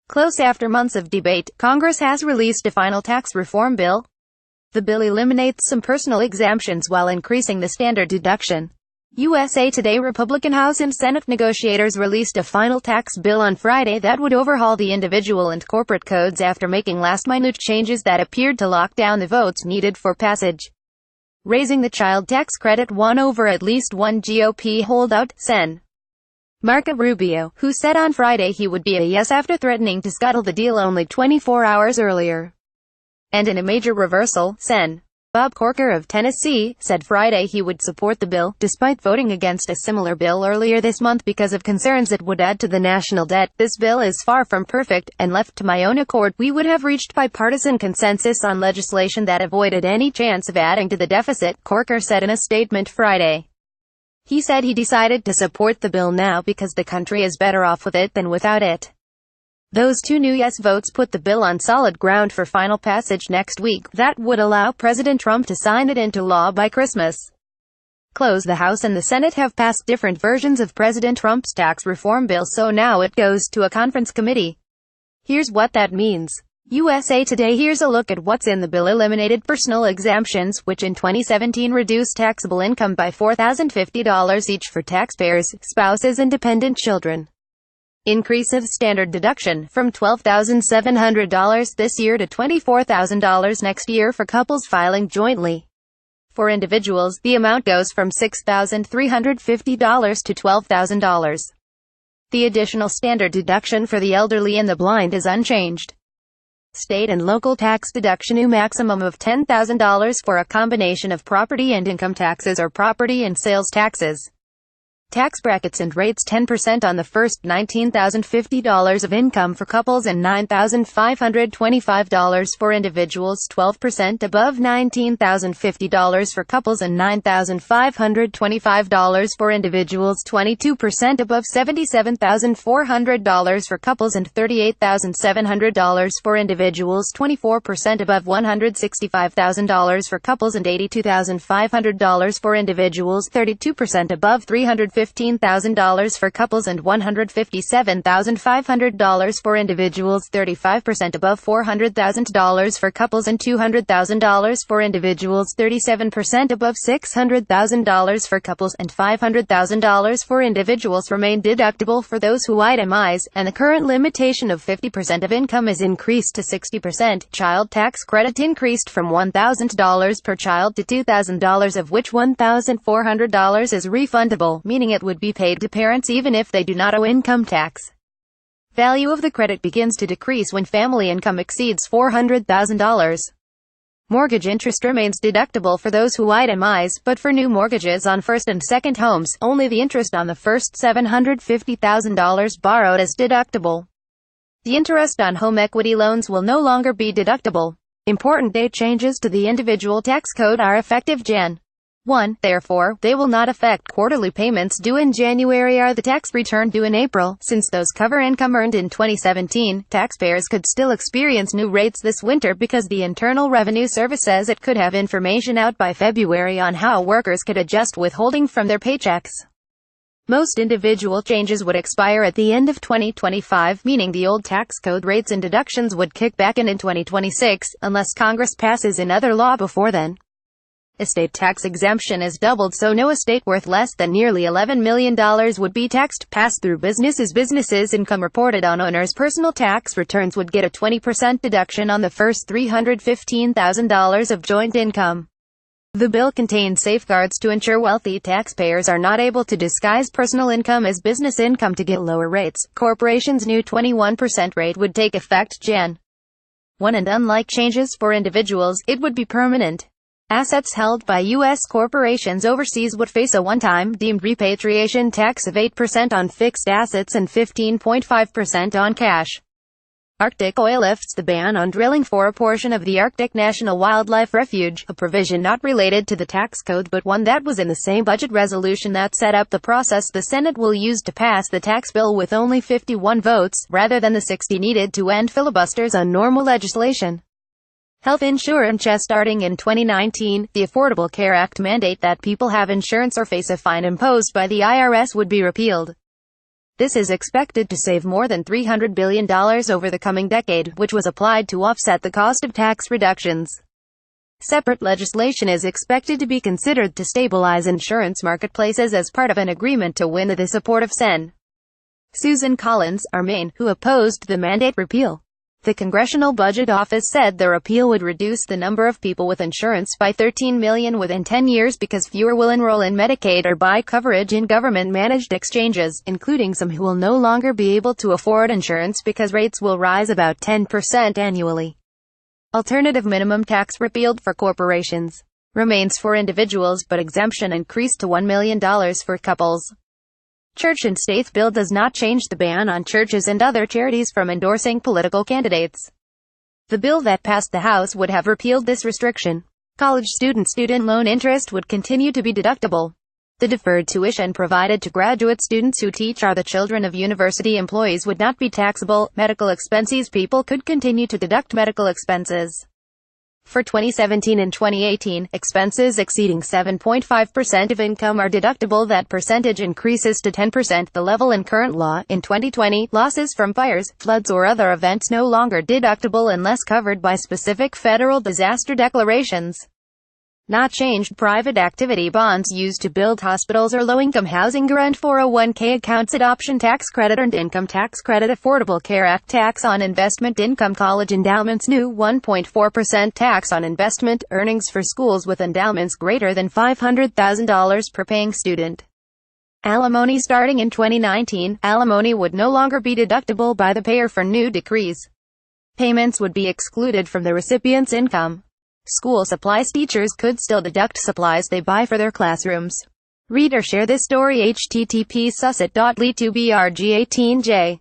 Close after months of debate, Congress has released a final tax reform bill. The bill eliminates some personal exemptions while increasing the standard deduction. USA Today. Republican House and Senate negotiators released a final tax bill on Friday that would overhaul the individual and corporate codes after making last-minute changes that appeared to lock down the votes needed for passage. Raising the child tax credit won over at least one GOP holdout, Sen. Marco Rubio, who said on Friday he would be a yes after threatening to scuttle the deal only 24 hours earlier. And in a major reversal, Sen. Bob Corker of Tennessee said Friday he would support the bill, despite voting against a similar bill earlier this month because of concerns it would add to the national debt. This bill is far from perfect, and left to my own accord, we would have reached bipartisan consensus on legislation that avoided any chance of adding to the deficit, Corker said in a statement Friday. He said he decided to support the bill now because the country is better off with it than without it. Those two new yes votes put the bill on solid ground for final passage next week. That would allow President Trump to sign it into law by Christmas. The House and the Senate have passed different versions of President Trump's tax reform bill, so now it goes to a conference committee. Here's what that means. USA Today. Here's a look at what's in the bill. Eliminated personal exemptions, which in 2017 reduced taxable income by $4,050 each for taxpayers, spouses and dependent children. Increase of standard deduction, from $12,700 this year to $24,000 next year for couples filing jointly. For individuals, the amount goes from $6,350 to $12,000. The additional standard deduction for the elderly and the blind is unchanged. State and local tax deduction, a maximum of $10,000 for a combination of property and income taxes or property and sales taxes. Tax brackets and rates: 10% on the first $19,050 of income for couples and $9,525 for individuals, 12% above $19,050 for couples and $9,525 for individuals, 22% above $77,400 for couples and $38,700 for individuals, 24% above $165,000 for couples and $82,500 for individuals, 32% above $315,000 for couples and $157,500 for individuals, 35% above $400,000 for couples and $200,000 for individuals, 37% above $600,000 for couples and $500,000 for individuals remain deductible for those who itemize, and the current limitation of 50% of income is increased to 60%. Child tax credit increased from $1,000 per child to $2,000, of which $1,400 is refundable, meaning it would be paid to parents even if they do not owe income tax. Value of the credit begins to decrease when family income exceeds $400,000. Mortgage interest remains deductible for those who itemize, but for new mortgages on first and second homes, only the interest on the first $750,000 borrowed is deductible. The interest on home equity loans will no longer be deductible. Important date changes to the individual tax code are effective Jan. 1. Therefore, they will not affect quarterly payments due in January or the tax return due in April. Since those cover income earned in 2017, taxpayers could still experience new rates this winter because the Internal Revenue Service says it could have information out by February on how workers could adjust withholding from their paychecks. Most individual changes would expire at the end of 2025, meaning the old tax code rates and deductions would kick back in 2026, unless Congress passes another law before then. Estate tax exemption is doubled, so no estate worth less than nearly $11 million would be taxed. Pass-through businesses income reported on owners' personal tax returns would get a 20% deduction on the first $315,000 of joint income. The bill contains safeguards to ensure wealthy taxpayers are not able to disguise personal income as business income to get lower rates. Corporations' new 21% rate would take effect Jan. 1, and unlike changes for individuals, it would be permanent. Assets held by U.S. corporations overseas would face a one-time, deemed repatriation tax of 8% on fixed assets and 15.5% on cash. Arctic Oil lifts the ban on drilling for a portion of the Arctic National Wildlife Refuge, a provision not related to the tax code but one that was in the same budget resolution that set up the process the Senate will use to pass the tax bill with only 51 votes, rather than the 60 needed to end filibusters on normal legislation. Health insurance. Starting in 2019, the Affordable Care Act mandate that people have insurance or face a fine imposed by the IRS would be repealed. This is expected to save more than $300 billion over the coming decade, which was applied to offset the cost of tax reductions. Separate legislation is expected to be considered to stabilize insurance marketplaces as part of an agreement to win the support of Sen. Susan Collins, our Maine, who opposed the mandate repeal. The Congressional Budget Office said the repeal would reduce the number of people with insurance by 13 million within 10 years because fewer will enroll in Medicaid or buy coverage in government-managed exchanges, including some who will no longer be able to afford insurance because rates will rise about 10% annually. Alternative minimum tax repealed for corporations. Remains for individuals but exemption increased to $1 million for couples. Church and State bill does not change the ban on churches and other charities from endorsing political candidates. The bill that passed the House would have repealed this restriction. College student loan interest would continue to be deductible. The deferred tuition provided to graduate students who teach or the children of university employees would not be taxable. Medical expenses. People could continue to deduct medical expenses. For 2017 and 2018, expenses exceeding 7.5% of income are deductible. That percentage increases to 10%, the level in current law. In 2020, losses from fires, floods or other events no longer deductible unless covered by specific federal disaster declarations. Not changed. Private activity bonds used to build hospitals or low-income housing. Grant 401k accounts. Adoption tax credit. Earned income tax credit. Affordable Care Act. Tax on investment income. College endowments. New 1.4% tax on investment earnings for schools with endowments greater than $500,000 per paying student. Alimony. Starting in 2019, alimony would no longer be deductible by the payer for new decrees. Payments would be excluded from the recipient's income. School supplies. Teachers could still deduct supplies they buy for their classrooms. Read or share this story. http://sussit.ly2brg18j